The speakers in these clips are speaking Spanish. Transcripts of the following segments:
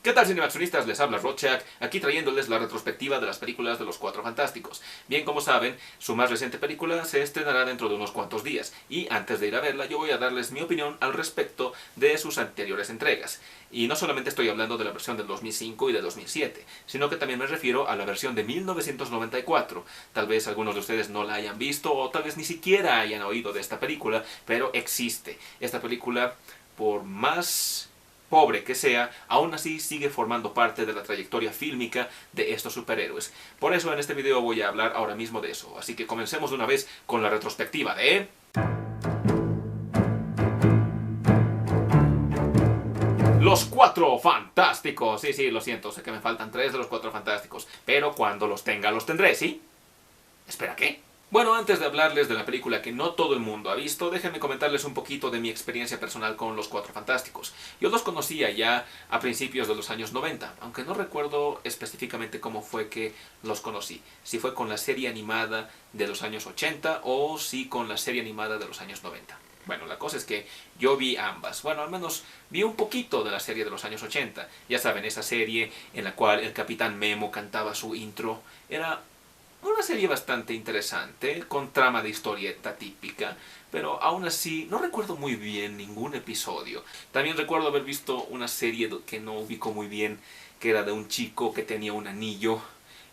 ¿Qué tal, cinemaxonistas? Les habla Rorschach, aquí trayéndoles la retrospectiva de las películas de los Cuatro Fantásticos. Bien, como saben, su más reciente película se estrenará dentro de unos cuantos días, y antes de ir a verla yo voy a darles mi opinión al respecto de sus anteriores entregas. Y no solamente estoy hablando de la versión del 2005 y de 2007, sino que también me refiero a la versión de 1994. Tal vez algunos de ustedes no la hayan visto o tal vez ni siquiera hayan oído de esta película, pero existe. Esta película, por más pobre que sea, aún así sigue formando parte de la trayectoria fílmica de estos superhéroes. Por eso en este video voy a hablar ahora mismo de eso. Así que comencemos de una vez con la retrospectiva de... Los Cuatro Fantásticos. Sí, lo siento, sé que me faltan 3 de los Cuatro Fantásticos, pero cuando los tenga los tendré, ¿sí? ¿Espera qué? Bueno, antes de hablarles de la película que no todo el mundo ha visto, déjenme comentarles un poquito de mi experiencia personal con los Cuatro Fantásticos. Yo los conocía ya a principios de los años 90, aunque no recuerdo específicamente cómo fue que los conocí. Si fue con la serie animada de los años 80 o si con la serie animada de los años 90. Bueno, la cosa es que yo vi ambas. Bueno, al menos vi un poquito de la serie de los años 80. Ya saben, esa serie en la cual el Capitán Memo cantaba su intro. Era una serie bastante interesante, con trama de historieta típica, pero aún así no recuerdo muy bien ningún episodio. También recuerdo haber visto una serie que no ubico muy bien, que era de un chico que tenía un anillo,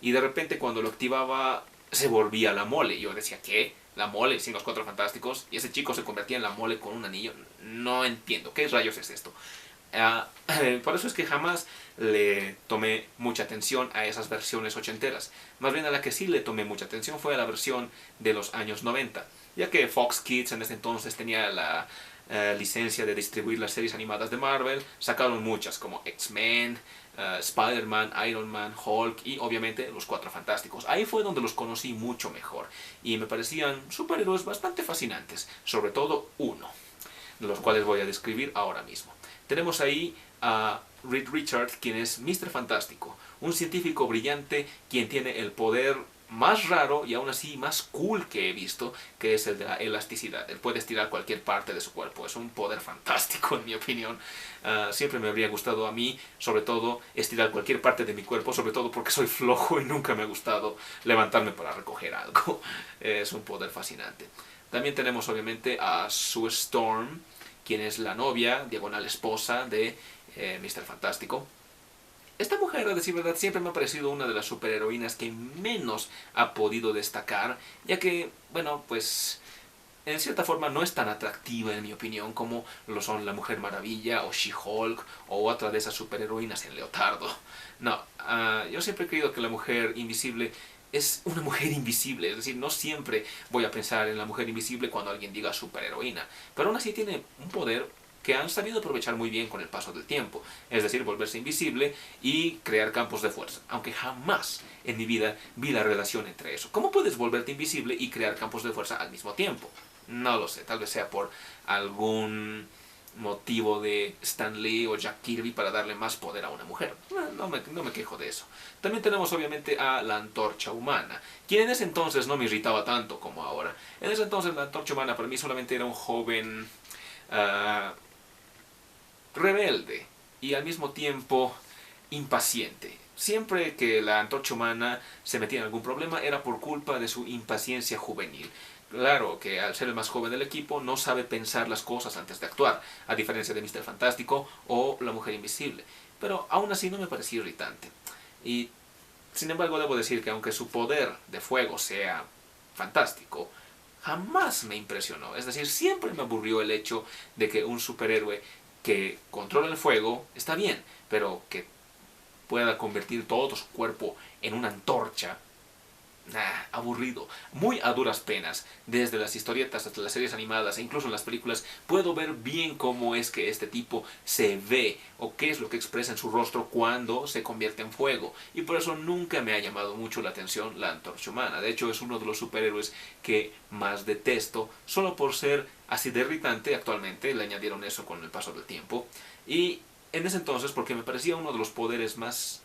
y de repente cuando lo activaba se volvía la mole. Yo decía, ¿qué? ¿La mole sin los Cuatro Fantásticos? Y ese chico se convertía en la mole con un anillo. No entiendo, ¿qué rayos es esto? Por eso es que jamás le tomé mucha atención a esas versiones ochenteras. Más bien a la que sí le tomé mucha atención fue a la versión de los años 90, ya que Fox Kids en ese entonces tenía la licencia de distribuir las series animadas de Marvel. Sacaron muchas como X-Men, Spider-Man, Iron Man, Hulk y obviamente los Cuatro Fantásticos. Ahí fue donde los conocí mucho mejor y me parecían superhéroes bastante fascinantes, sobre todo uno, de los cuales voy a describir ahora mismo. Tenemos ahí a Reed Richards, quien es Mr. Fantástico, un científico brillante quien tiene el poder más raro y aún así más cool que he visto, que es el de la elasticidad. Él puede estirar cualquier parte de su cuerpo, es un poder fantástico en mi opinión. Siempre me habría gustado a mí, sobre todo, estirar cualquier parte de mi cuerpo, sobre todo porque soy flojo y nunca me ha gustado levantarme para recoger algo. Es un poder fascinante. También tenemos obviamente a Sue Storm, quien es la novia, diagonal esposa de Mr. Fantástico. Esta mujer, a decir verdad, siempre me ha parecido una de las superheroínas que menos ha podido destacar, ya que, bueno, pues en cierta forma no es tan atractiva en mi opinión como lo son la Mujer Maravilla o She-Hulk o otra de esas superheroínas en leotardo. No, yo siempre he creído que la Mujer Invisible es una mujer invisible, es decir, no siempre voy a pensar en la Mujer Invisible cuando alguien diga superheroína, pero aún así tiene un poder que han sabido aprovechar muy bien con el paso del tiempo, es decir, volverse invisible y crear campos de fuerza, aunque jamás en mi vida vi la relación entre eso. ¿Cómo puedes volverte invisible y crear campos de fuerza al mismo tiempo? No lo sé, tal vez sea por algún motivo de Stan Lee o Jack Kirby para darle más poder a una mujer. No me quejo de eso. También tenemos obviamente a la Antorcha Humana, quien en ese entonces no me irritaba tanto como ahora. En ese entonces la Antorcha Humana para mí solamente era un joven rebelde y al mismo tiempo impaciente. Siempre que la Antorcha Humana se metía en algún problema era por culpa de su impaciencia juvenil. Claro que al ser el más joven del equipo no sabe pensar las cosas antes de actuar, a diferencia de Mr. Fantástico o la Mujer Invisible. Pero aún así no me parecía irritante. Y sin embargo debo decir que aunque su poder de fuego sea fantástico, jamás me impresionó. Es decir, siempre me aburrió el hecho de que un superhéroe que controla el fuego está bien, pero que pueda convertir todo su cuerpo en una antorcha, aburrido. Muy a duras penas, desde las historietas hasta las series animadas e incluso en las películas, puedo ver bien cómo es que este tipo se ve o qué es lo que expresa en su rostro cuando se convierte en fuego. Y por eso nunca me ha llamado mucho la atención la Antorcha Humana. De hecho, es uno de los superhéroes que más detesto, solo por ser así de irritante. Actualmente le añadieron eso con el paso del tiempo. Y en ese entonces, porque me parecía uno de los poderes más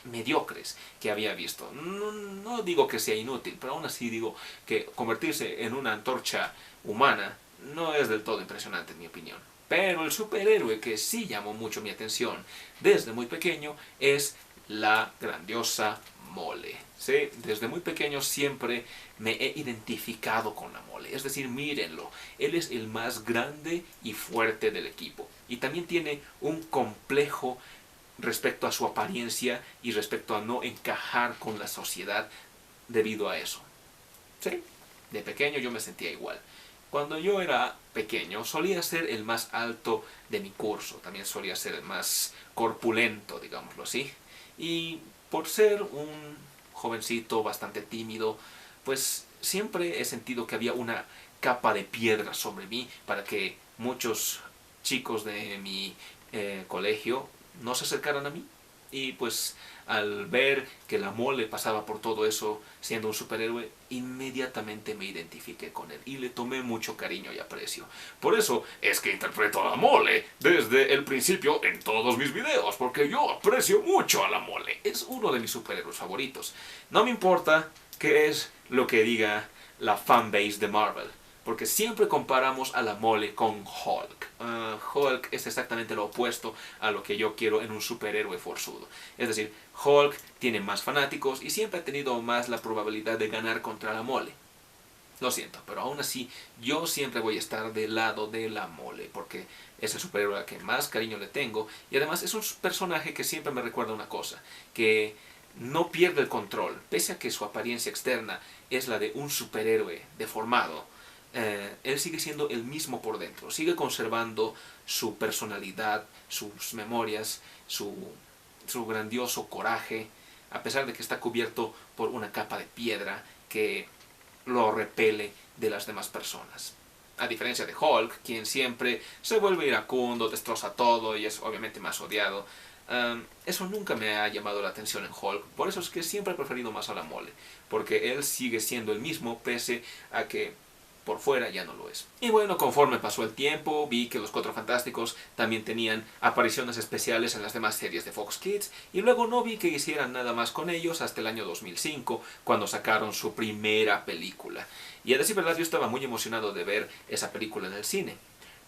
mediocres que había visto. No digo que sea inútil, pero aún así digo que convertirse en una antorcha humana no es del todo impresionante en mi opinión. Pero el superhéroe que sí llamó mucho mi atención desde muy pequeño es la grandiosa Mole. ¿Sí? Desde muy pequeño siempre me he identificado con la Mole. Es decir, mírenlo, él es el más grande y fuerte del equipo. Y también tiene un complejo respecto a su apariencia y respecto a no encajar con la sociedad debido a eso. ¿Sí? De pequeño yo me sentía igual. Cuando yo era pequeño solía ser el más alto de mi curso, también solía ser el más corpulento, digámoslo así. Y por ser un jovencito bastante tímido, pues siempre he sentido que había una capa de piedra sobre mí para que muchos chicos de mi colegio no se acercaran a mí. Y pues al ver que la Mole pasaba por todo eso siendo un superhéroe, inmediatamente me identifiqué con él y le tomé mucho cariño y aprecio. Por eso es que interpreto a la Mole desde el principio en todos mis videos, porque yo aprecio mucho a la Mole. Es uno de mis superhéroes favoritos. No me importa qué es lo que diga la fanbase de Marvel, porque siempre comparamos a la Mole con Hulk. Hulk es exactamente lo opuesto a lo que yo quiero en un superhéroe forzudo. Es decir, Hulk tiene más fanáticos y siempre ha tenido más la probabilidad de ganar contra la Mole. Lo siento, pero aún así yo siempre voy a estar del lado de la Mole, porque es el superhéroe al que más cariño le tengo y además es un personaje que siempre me recuerda una cosa, que no pierde el control, pese a que su apariencia externa es la de un superhéroe deformado. Él sigue siendo el mismo por dentro, sigue conservando su personalidad, sus memorias, su grandioso coraje, a pesar de que está cubierto por una capa de piedra que lo repele de las demás personas. A diferencia de Hulk, quien siempre se vuelve iracundo, destroza todo y es obviamente más odiado. Eso nunca me ha llamado la atención en Hulk, por eso es que siempre he preferido más a la Mole, porque él sigue siendo el mismo pese a que por fuera ya no lo es. Y bueno, conforme pasó el tiempo, vi que los Cuatro Fantásticos también tenían apariciones especiales en las demás series de Fox Kids, y luego no vi que hicieran nada más con ellos hasta el año 2005, cuando sacaron su primera película. Y a decir verdad, yo estaba muy emocionado de ver esa película en el cine.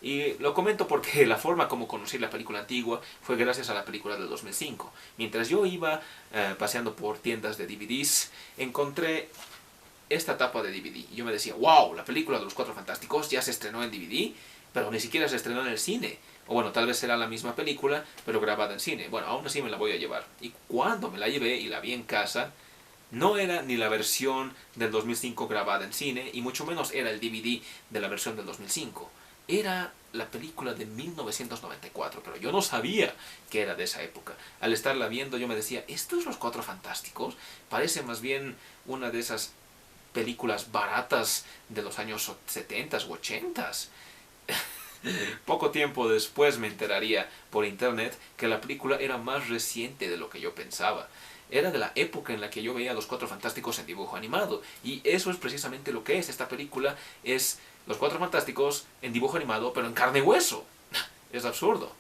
Y lo comento porque la forma como conocí la película antigua fue gracias a la película del 2005. Mientras yo iba paseando por tiendas de DVDs, encontré esta tapa de DVD. Y yo me decía, wow, la película de los Cuatro Fantásticos ya se estrenó en DVD, pero ni siquiera se estrenó en el cine. O bueno, tal vez será la misma película, pero grabada en cine. Bueno, aún así me la voy a llevar. Y cuando me la llevé y la vi en casa, no era ni la versión del 2005 grabada en cine, y mucho menos era el DVD de la versión del 2005. Era la película de 1994, pero yo no sabía que era de esa época. Al estarla viendo yo me decía, ¿estos Los Cuatro Fantásticos? Parece más bien una de esas películas baratas de los años 70 u 80. Poco tiempo después me enteraría por internet que la película era más reciente de lo que yo pensaba. Era de la época en la que yo veía a los Cuatro Fantásticos en dibujo animado. Y eso es precisamente lo que es. Esta película es los Cuatro Fantásticos en dibujo animado, pero en carne y hueso. Es absurdo.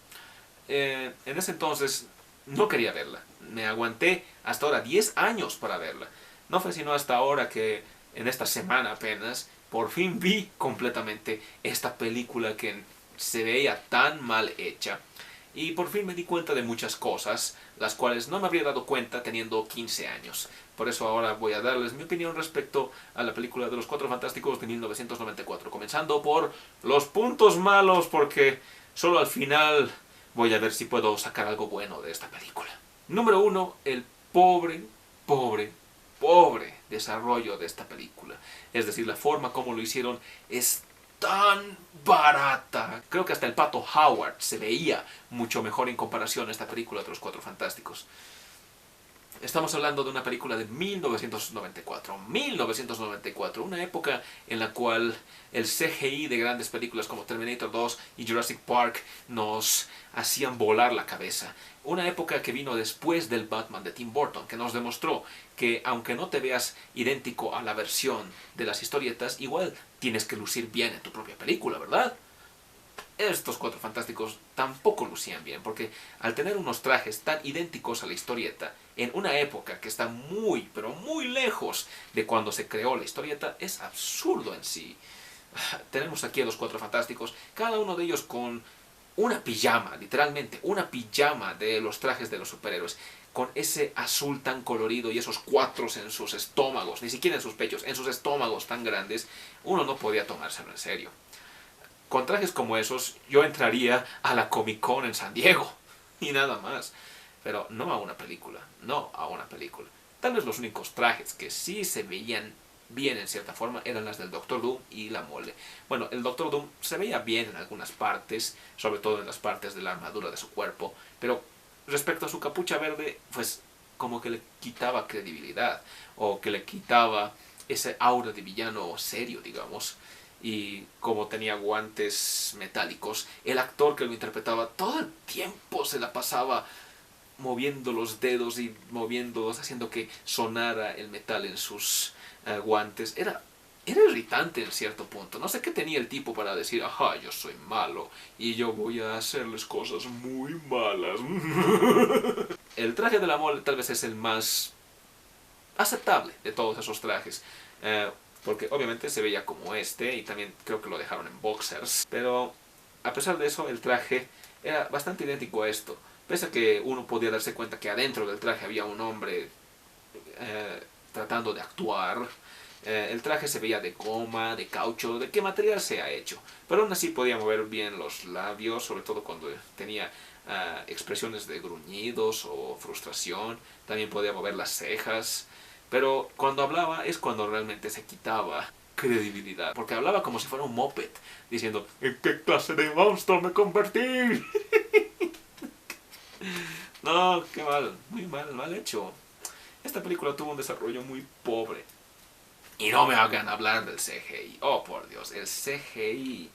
En ese entonces no quería verla. Me aguanté hasta ahora 10 años para verla. No fue sino hasta ahora que, en esta semana apenas, por fin vi completamente esta película que se veía tan mal hecha. Y por fin me di cuenta de muchas cosas, las cuales no me habría dado cuenta teniendo 15 años. Por eso ahora voy a darles mi opinión respecto a la película de los Cuatro Fantásticos de 1994. Comenzando por los puntos malos, porque solo al final voy a ver si puedo sacar algo bueno de esta película. Número 1, el pobre desarrollo de esta película. Es decir, la forma como lo hicieron es tan barata. Creo que hasta el Pato Howard se veía mucho mejor en comparación a esta película de los Cuatro Fantásticos. Estamos hablando de una película de 1994. 1994, una época en la cual el CGI de grandes películas como Terminator 2 y Jurassic Park nos hacían volar la cabeza. Una época que vino después del Batman de Tim Burton, que nos demostró que aunque no te veas idéntico a la versión de las historietas, igual tienes que lucir bien en tu propia película, ¿verdad? Estos Cuatro Fantásticos tampoco lucían bien, porque al tener unos trajes tan idénticos a la historieta, en una época que está muy, pero muy lejos de cuando se creó la historieta, es absurdo en sí. Tenemos aquí a los Cuatro Fantásticos, cada uno de ellos con una pijama, literalmente, una pijama de los trajes de los superhéroes, con ese azul tan colorido y esos cuatros en sus estómagos, ni siquiera en sus pechos, en sus estómagos tan grandes, uno no podía tomárselo en serio. Con trajes como esos, yo entraría a la Comic Con en San Diego, y nada más. Pero no a una película, no a una película. Tal vez los únicos trajes que sí se veían bien en cierta forma eran las del Doctor Doom y la Mole. Bueno, el Doctor Doom se veía bien en algunas partes, sobre todo en las partes de la armadura de su cuerpo, pero respecto a su capucha verde, pues como que le quitaba credibilidad, o que le quitaba ese aura de villano serio, digamos. Y como tenía guantes metálicos, el actor que lo interpretaba todo el tiempo se la pasaba moviendo los dedos y moviéndolos, haciendo que sonara el metal en sus guantes. Era irritante en cierto punto. No sé qué tenía el tipo para decir, ajá, yo soy malo y yo voy a hacerles cosas muy malas. El traje de la Mole tal vez es el más aceptable de todos esos trajes. Porque obviamente se veía como este y también creo que lo dejaron en boxers. Pero a pesar de eso, el traje era bastante idéntico a esto. Pese a que uno podía darse cuenta que adentro del traje había un hombre tratando de actuar, el traje se veía de goma, de caucho, de qué material se ha hecho. Pero aún así podía mover bien los labios, sobre todo cuando tenía expresiones de gruñidos o frustración. También podía mover las cejas. Pero cuando hablaba es cuando realmente se quitaba credibilidad. Porque hablaba como si fuera un moped, diciendo, ¿en qué clase de monstruo me convertí? No, qué mal, muy mal, mal hecho. Esta película tuvo un desarrollo muy pobre. Y no me hagan hablar del CGI. Oh, por Dios, el CGI.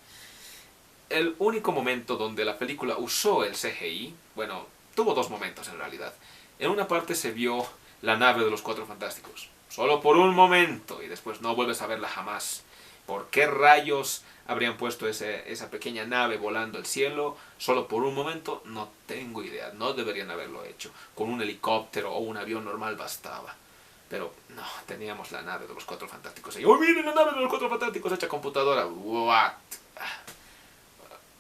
El único momento donde la película usó el CGI, bueno, tuvo dos momentos en realidad. En una parte se vio la nave de los Cuatro Fantásticos. Solo por un momento y después no vuelves a verla jamás. ¿Por qué rayos habrían puesto esa pequeña nave volando el cielo solo por un momento? No tengo idea, no deberían haberlo hecho. Con un helicóptero o un avión normal bastaba. Pero no, teníamos la nave de los Cuatro Fantásticos. Y, ¡oh, miren la nave de los Cuatro Fantásticos hecha computadora! ¿What?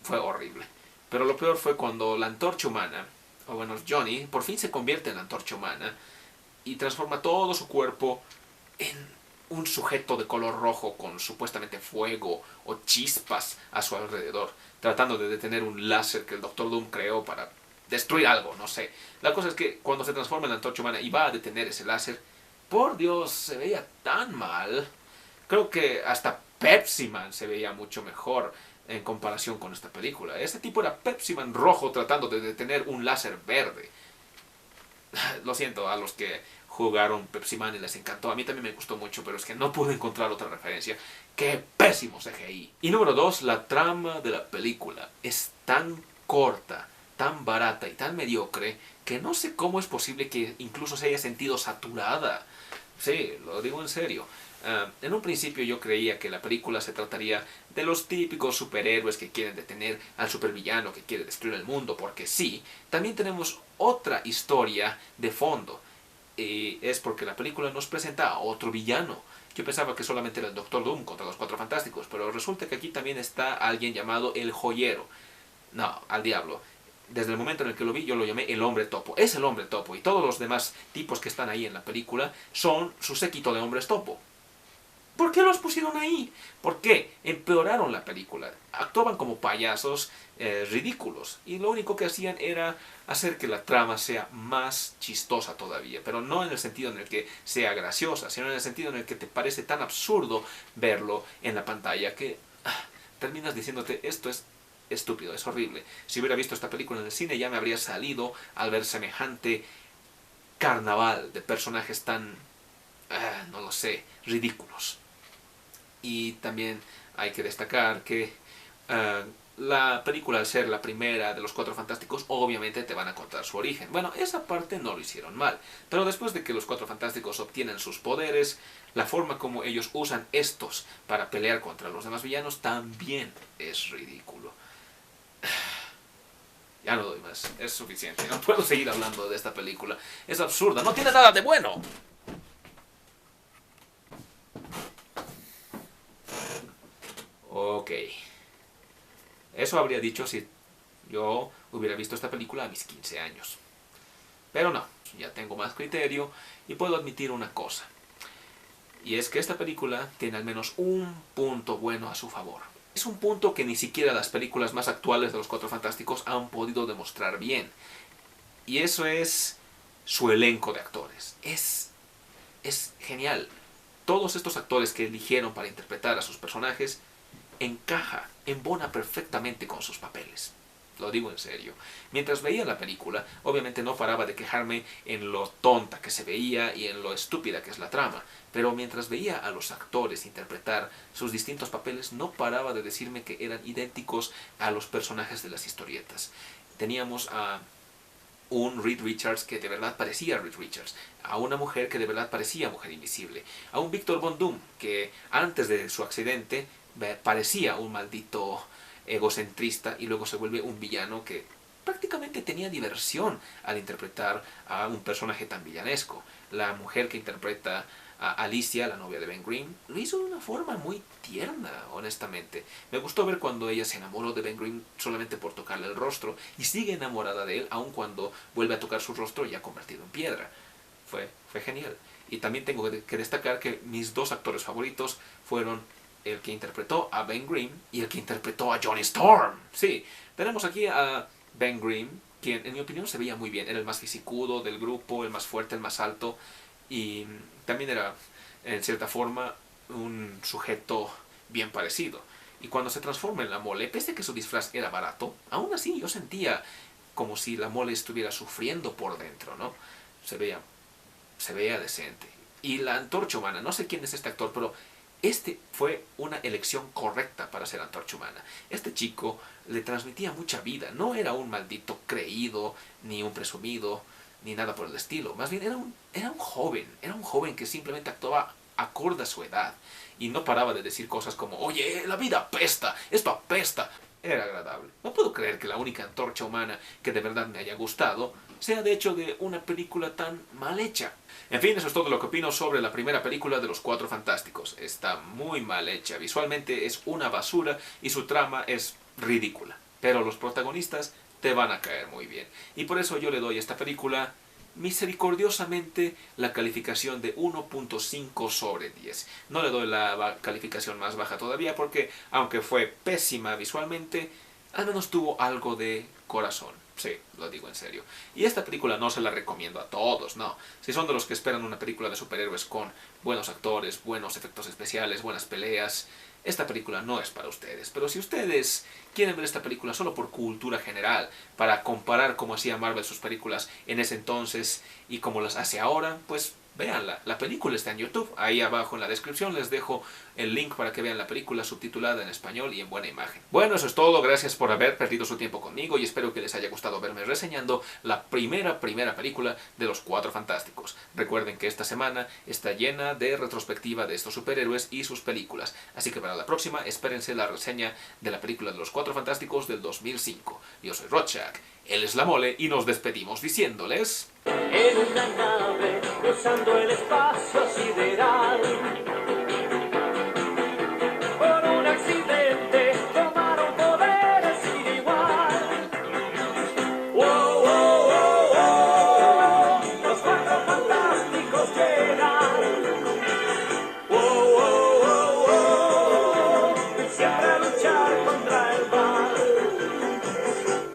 Fue horrible. Pero lo peor fue cuando la Antorcha Humana, o bueno, Johnny, por fin se convierte en la Antorcha Humana y transforma todo su cuerpo en un sujeto de color rojo con supuestamente fuego o chispas a su alrededor, tratando de detener un láser que el Doctor Doom creó para destruir algo, no sé. La cosa es que cuando se transforma en la Antorcha Humana y va a detener ese láser, por Dios, se veía tan mal. Creo que hasta Pepsi Man se veía mucho mejor en comparación con esta película. Este tipo era Pepsi Man rojo tratando de detener un láser verde. Lo siento a los que jugaron Pepsi Man y les encantó. A mí también me gustó mucho, pero es que no pude encontrar otra referencia. ¡Qué pésimo CGI! Y número 2, la trama de la película es tan corta, tan barata y tan mediocre que no sé cómo es posible que incluso se haya sentido saturada. Sí, lo digo en serio. En un principio yo creía que la película se trataría de los típicos superhéroes que quieren detener al supervillano que quiere destruir el mundo, porque sí, también tenemos otra historia de fondo. Y es porque la película nos presenta a otro villano. Yo pensaba que solamente era el Doctor Doom contra los Cuatro Fantásticos, pero resulta que aquí también está alguien llamado el Joyero. No, al diablo. Desde el momento en el que lo vi, yo lo llamé el Hombre Topo. Es el Hombre Topo, y todos los demás tipos que están ahí en la película son su séquito de hombres topo. ¿Por qué los pusieron ahí? ¿Por qué? Empeoraron la película. Actuaban como payasos ridículos. Y lo único que hacían era hacer que la trama sea más chistosa todavía. Pero no en el sentido en el que sea graciosa, sino en el sentido en el que te parece tan absurdo verlo en la pantalla que terminas diciéndote, esto es estúpido, es horrible. Si hubiera visto esta película en el cine ya me habría salido al ver semejante carnaval de personajes tan, no lo sé, ridículos. Y también hay que destacar que la película, al ser la primera de los Cuatro Fantásticos, obviamente te van a contar su origen. Bueno, esa parte no lo hicieron mal, pero después de que los Cuatro Fantásticos obtienen sus poderes, la forma como ellos usan estos para pelear contra los demás villanos también es ridículo. Ya no doy más, es suficiente, no puedo seguir hablando de esta película. Es absurda, no tiene nada de bueno. Ok. Eso habría dicho si Yo hubiera visto esta película a mis 15 años. Pero no, ya tengo más criterio y puedo admitir una cosa. Y es que esta película tiene al menos un punto bueno a su favor. Es un punto que ni siquiera las películas más actuales de los Cuatro Fantásticos han podido demostrar bien. Y eso es su elenco de actores. Es genial. Todos estos actores que eligieron para interpretar a sus personajes embona perfectamente con sus papeles. Lo digo en serio. Mientras veía la película, obviamente no paraba de quejarme en lo tonta que se veía y en lo estúpida que es la trama. Pero mientras veía a los actores interpretar sus distintos papeles, no paraba de decirme que eran idénticos a los personajes de las historietas. Teníamos a un Reed Richards que de verdad parecía Reed Richards, a una mujer que de verdad parecía Mujer Invisible, a un Victor Von Doom que antes de su accidente parecía un maldito egocentrista y luego se vuelve un villano que prácticamente tenía diversión al interpretar a un personaje tan villanesco. La mujer que interpreta a Alicia, la novia de Ben Grimm, lo hizo de una forma muy tierna, honestamente. Me gustó ver cuando ella se enamoró de Ben Grimm solamente por tocarle el rostro y sigue enamorada de él aun cuando vuelve a tocar su rostro ya convertido en piedra. Fue genial. Y también tengo que destacar que mis dos actores favoritos fueron el que interpretó a Ben Grimm y el que interpretó a Johnny Storm. Sí, tenemos aquí a Ben Grimm, quien en mi opinión se veía muy bien. Era el más fisicudo del grupo, el más fuerte, el más alto. Y también era, en cierta forma, un sujeto bien parecido. Y cuando se transforma en la Mole, pese a que su disfraz era barato, aún así yo sentía como si la Mole estuviera sufriendo por dentro, ¿no? Se veía decente. Y la Antorcha Humana, no sé quién es este actor, pero este fue una elección correcta para ser Antorcha Humana. Este chico le transmitía mucha vida. No era un maldito creído, ni un presumido, ni nada por el estilo. Más bien era un joven que simplemente actuaba acorde a su edad. Y no paraba de decir cosas como, oye, la vida apesta, esto apesta. Era agradable. No puedo creer que la única Antorcha Humana que de verdad me haya gustado sea de hecho de una película tan mal hecha. En fin, eso es todo lo que opino sobre la primera película de los Cuatro Fantásticos. Está muy mal hecha, visualmente es una basura y su trama es ridícula. Pero los protagonistas te van a caer muy bien. Y por eso yo le doy a esta película misericordiosamente la calificación de 1.5 sobre 10. No le doy la calificación más baja todavía porque, aunque fue pésima visualmente, al menos tuvo algo de corazón. Sí, lo digo en serio. Y esta película no se la recomiendo a todos, no. Si son de los que esperan una película de superhéroes con buenos actores, buenos efectos especiales, buenas peleas, esta película no es para ustedes. Pero si ustedes quieren ver esta película solo por cultura general, para comparar cómo hacía Marvel sus películas en ese entonces y cómo las hace ahora, pues véanla. La película está en YouTube. Ahí abajo en la descripción les dejo el link para que vean la película subtitulada en español y en buena imagen. Bueno, eso es todo. Gracias por haber perdido su tiempo conmigo y espero que les haya gustado verme reseñando la primera película de los Cuatro Fantásticos. Recuerden que esta semana está llena de retrospectiva de estos superhéroes y sus películas. Así que para la próxima espérense la reseña de la película de los Cuatro Fantásticos del 2005. Yo soy Rorschach, él es la Mole y nos despedimos diciéndoles... En una nave cruzando el espacio sideral